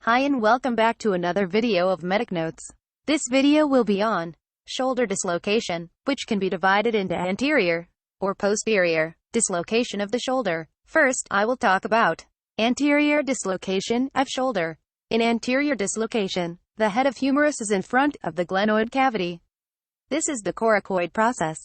Hi and welcome back to another video of Medic Notes. This video will be on shoulder dislocation, which can be divided into anterior or posterior dislocation of the shoulder. First, I will talk about anterior dislocation of shoulder. In anterior dislocation, the head of humerus is in front of the glenoid cavity. This is the coracoid process.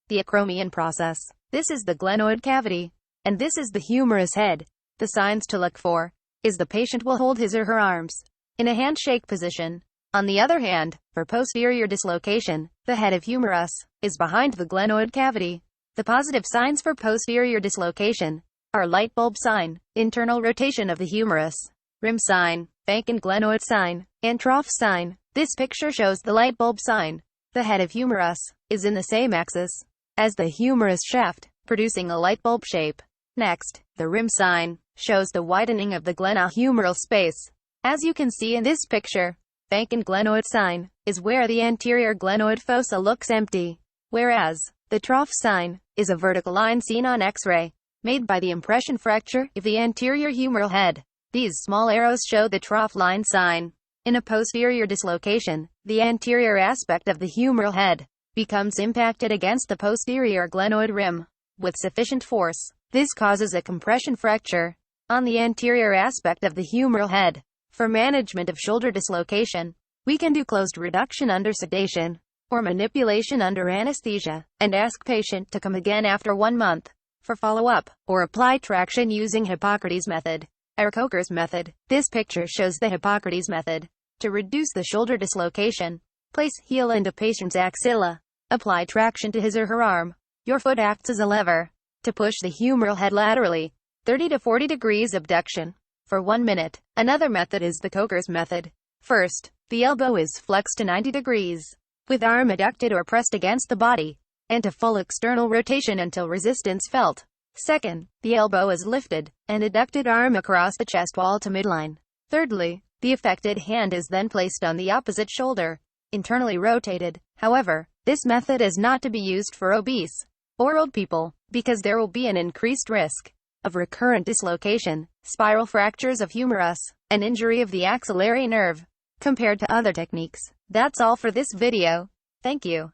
The acromion process. This is the glenoid cavity. And this is the humerus head. The signs to look for is the patient will hold his or her arms in a handshake position. On the other hand, for posterior dislocation, the head of humerus is behind the glenoid cavity. The positive signs for posterior dislocation are Lightbulb sign, internal rotation of the humerus, rim sign, Vacant glenoid sign, and Trough sign. This picture shows the Lightbulb sign. The head of humerus is in the same axis as the humerus shaft, producing a Lightbulb shape. Next, the rim sign shows the widening of the glenohumeral space. As you can see in this picture, Vacant glenoid sign is where the anterior glenoid fossa looks empty, whereas the Trough sign is a vertical line seen on X-ray, made by the impression fracture of the anterior humeral head. These small arrows show the Trough line sign. In a posterior dislocation, the anterior aspect of the humeral head becomes impacted against the posterior glenoid rim with sufficient force. This causes a compression fracture on the anterior aspect of the humeral head. For management of shoulder dislocation, we can do closed reduction under sedation or manipulation under anesthesia, and ask patient to come again after 1 month for follow-up, or apply traction using Hippocrates method or Kocher's method. This picture shows the Hippocrates method. To reduce the shoulder dislocation, place heel into patient's axilla. Apply traction to his or her arm. Your foot acts as a lever to push the humeral head laterally, 30 to 40 degrees abduction, for 1 minute. Another method is the Kocher's method. First, the elbow is flexed to 90 degrees, with arm adducted or pressed against the body, and to full external rotation until resistance felt. Second, the elbow is lifted, and adducted arm across the chest wall to midline. Thirdly, the affected hand is then placed on the opposite shoulder, internally rotated. However, this method is not to be used for obese or old people, because there will be an increased risk of recurrent dislocation, spiral fractures of humerus, and injury of the axillary nerve, compared to other techniques. That's all for this video. Thank you.